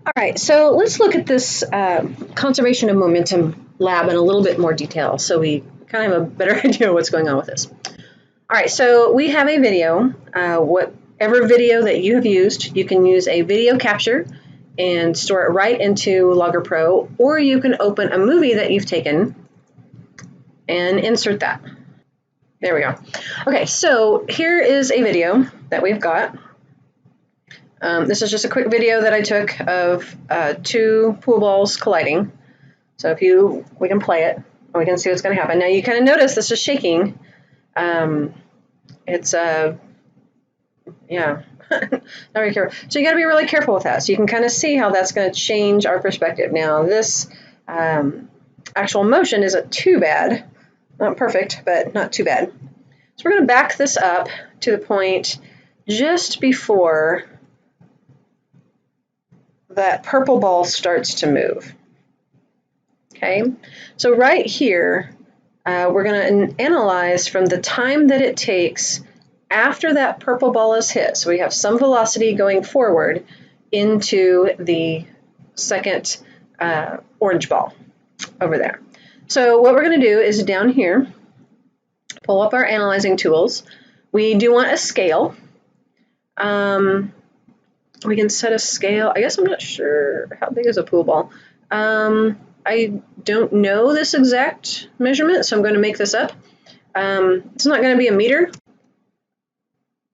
All right, so let's look at this conservation of momentum lab in a little bit more detail so we kind of have a better idea of what's going on with this. All right, so we have a video. Whatever video that you have used, you can use a video capture and store it right into Logger Pro, or you can open a movie that you've taken and insert that. There we go. Okay, so here is a video that we've got. This is just a quick video that I took of two pool balls colliding. So we can play it, and we can see what's going to happen. Now you kind of notice this is shaking. It's yeah, not very careful. So you got to be really careful with that. So you can kind of see how that's going to change our perspective. Now this actual motion isn't too bad, not perfect, but not too bad. So we're going to back this up to the point just before that purple ball starts to move. Okay, so right here, we're going to analyze from the time that it takes after that purple ball is hit. So we have some velocity going forward into the second orange ball over there. So what we're going to do is down here, pull up our analyzing tools. We do want a scale. We can set a scale. I guess I'm not sure how big is a pool ball. I don't know this exact measurement, so I'm going to make this up. It's not going to be a meter.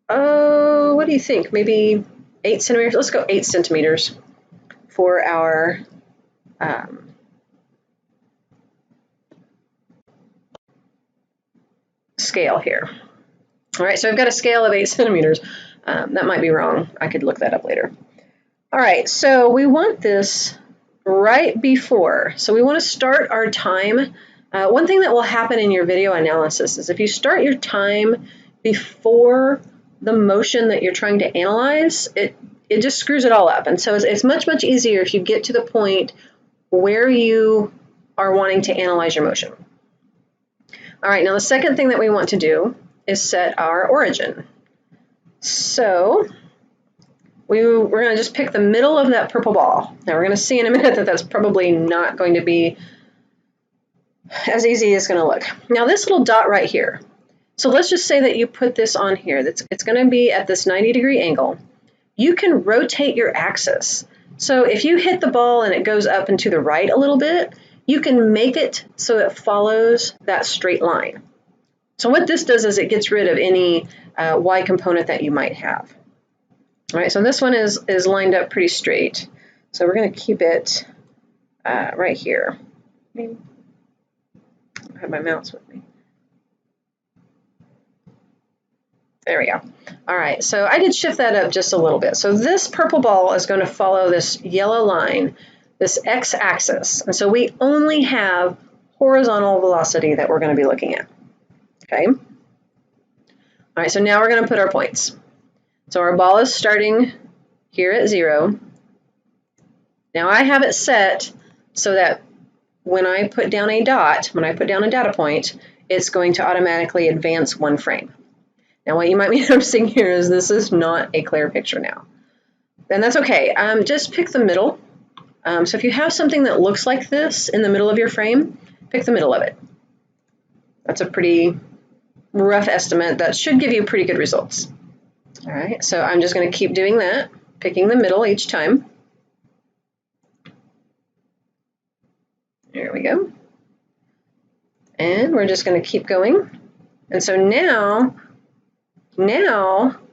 Oh, what do you think? Maybe 8 centimeters? Let's go 8 centimeters for our scale here. All right, so I've got a scale of 8 centimeters. That might be wrong. I could look that up later. All right, so we want this right before. So we want to start our time. One thing that will happen in your video analysis is if you start your time before the motion that you're trying to analyze, it just screws it all up. And so it's much, much easier if you get to the point where you are wanting to analyze your motion. All right, now the second thing that we want to do is set our origin. So we're going to just pick the middle of that purple ball. Now we're going to see in a minute that that's probably not going to be as easy as it's going to look. Now this little dot right here. So let's just say that you put this on here. It's going to be at this 90-degree angle. You can rotate your axis. So if you hit the ball and it goes up and to the right a little bit, you can make it so it follows that straight line. So what this does is it gets rid of any Y component that you might have. All right, so this one is lined up pretty straight. So we're going to keep it right here. Maybe I have my mouse with me. There we go. All right, so I did shift that up just a little bit. So this purple ball is going to follow this yellow line, this x-axis. And so we only have horizontal velocity that we're going to be looking at. Okay. All right, so now we're going to put our points. So our ball is starting here at 0. Now I have it set so that when I put down a dot, when I put down a data point, it's going to automatically advance 1 frame. Now what you might be noticing here is this is not a clear picture now. And that's okay. Just pick the middle. So if you have something that looks like this in the middle of your frame, pick the middle of it. That's a pretty rough estimate. That should give you pretty good results. All right, so I'm just going to keep doing that, picking the middle each time. There we go. And we're just going to keep going. And so now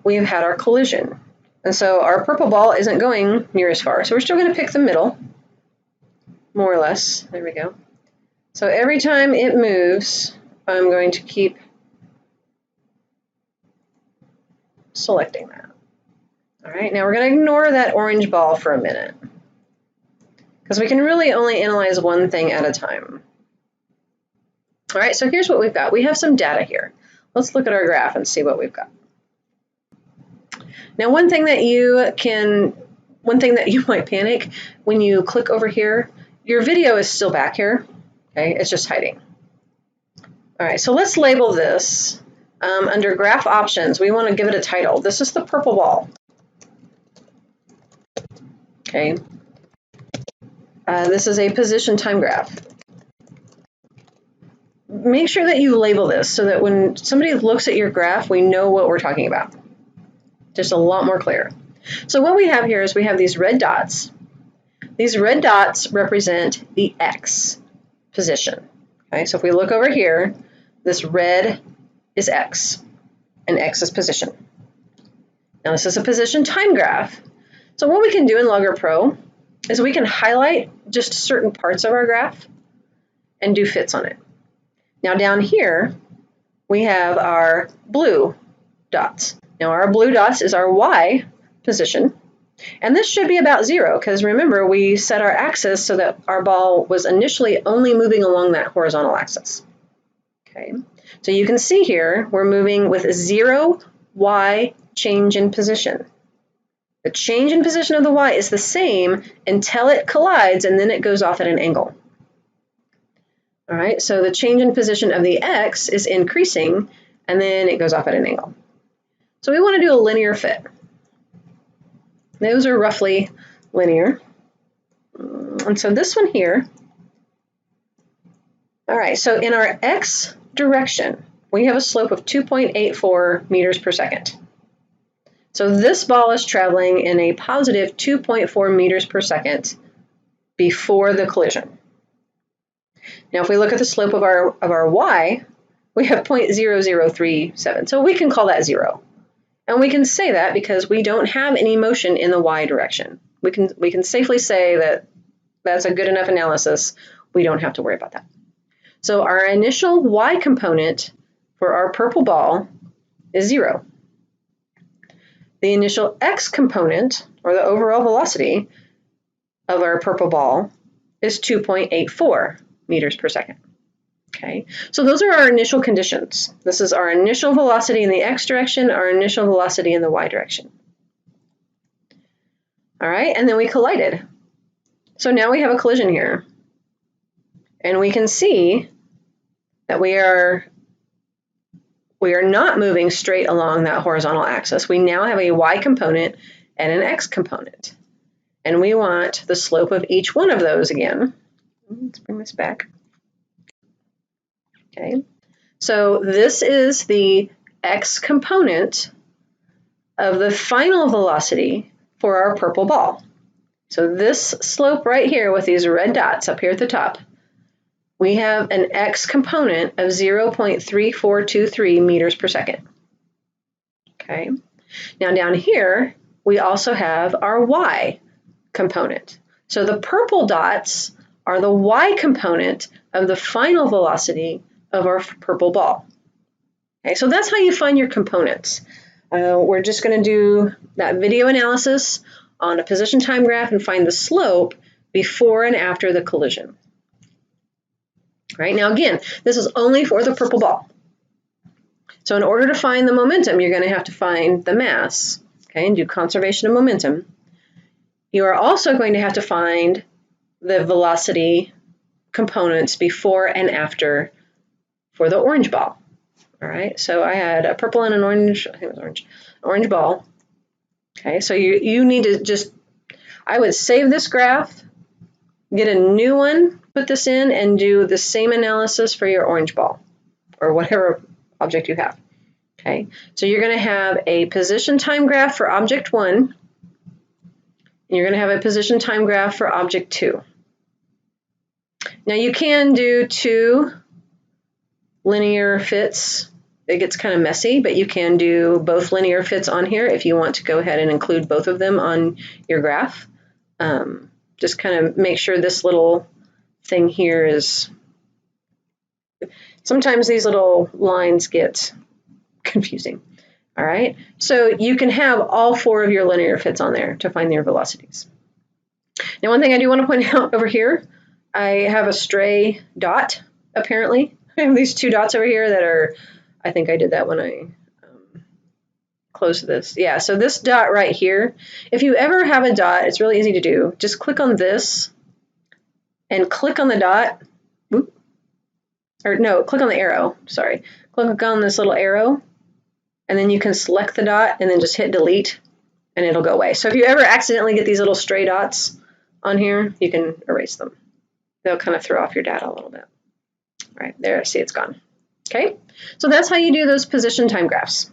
we've had our collision. And so our purple ball isn't going near as far. So we're still going to pick the middle, more or less. There we go. So every time it moves, I'm going to keep selecting that. All right, now we're going to ignore that orange ball for a minute because we can really only analyze one thing at a time. All right, so here's what we've got. We have some data here. Let's look at our graph and see what we've got. Now, one thing that you might panic when you click over here, your video is still back here. Okay, it's just hiding. All right, so let's label this. Under graph options, we want to give it a title. This is the purple ball. Okay, This is a position time graph. Make sure that you label this so that when somebody looks at your graph, we know what we're talking about. Just a lot more clear. So what we have here is we have these red dots. These red dots represent the X position. Okay, so if we look over here, this red is X, and X is position. Now this is a position time graph. So what we can do in Logger Pro is we can highlight just certain parts of our graph and do fits on it. Now down here, we have our blue dots. Now our blue dots is our Y position, and this should be about 0 because remember we set our axis so that our ball was initially only moving along that horizontal axis. Okay, so you can see here we're moving with 0 Y change in position. The change in position of the Y is the same until it collides and then it goes off at an angle. All right, so the change in position of the X is increasing and then it goes off at an angle. So we want to do a linear fit. Those are roughly linear. And so this one here, all right, so in our X direction, we have a slope of 2.84 meters per second. So this ball is traveling in a positive 2.4 meters per second before the collision. Now, if we look at the slope of our Y, we have 0.0037, so we can call that 0. And we can say that because we don't have any motion in the Y direction. We can safely say that that's a good enough analysis. We don't have to worry about that. So our initial Y component for our purple ball is 0. The initial X component, or the overall velocity of our purple ball, is 2.84 meters per second. Okay, so those are our initial conditions. This is our initial velocity in the X direction, our initial velocity in the Y direction. All right, and then we collided. So now we have a collision here. And we can see that we are not moving straight along that horizontal axis. We now have a Y component and an X component. And we want the slope of each one of those again. Let's bring this back. Okay, so this is the X component of the final velocity for our purple ball. So this slope right here with these red dots up here at the top, we have an X component of 0.3423 meters per second. Okay, now down here, we also have our Y component. So the purple dots are the Y component of the final velocity of our purple ball. Okay, so that's how you find your components. We're just going to do that video analysis on a position time graph and find the slope before and after the collision. Right, now again, this is only for the purple ball. So in order to find the momentum, you're going to have to find the mass, okay, and do conservation of momentum. You are also going to have to find the velocity components before and after for the orange ball. All right, so I had a purple and an orange, I think it was orange ball. Okay, so you need to just, I would save this graph, get a new one, put this in, and do the same analysis for your orange ball or whatever object you have. Okay, so you're going to have a position time graph for object 1, and you're going to have a position time graph for object 2. Now you can do 2 linear fits. It gets kind of messy, but you can do both linear fits on here if you want to go ahead and include both of them on your graph. Just kind of make sure this little thing here is, sometimes these little lines get confusing. All right, so you can have all 4 of your linear fits on there to find your velocities. Now, one thing I do want to point out over here, I have a stray dot, apparently. I have these 2 dots over here that are, I think I did that when I closed this. Yeah, so this dot right here, if you ever have a dot, it's really easy to do. Just click on this and click on the dot. Whoop. Or no, click on the arrow, sorry. Click on this little arrow, and then you can select the dot and then just hit delete and it'll go away. So if you ever accidentally get these little stray dots on here, you can erase them. They'll kind of throw off your data a little bit. All right, there, see it's gone. Okay, so that's how you do those position time graphs.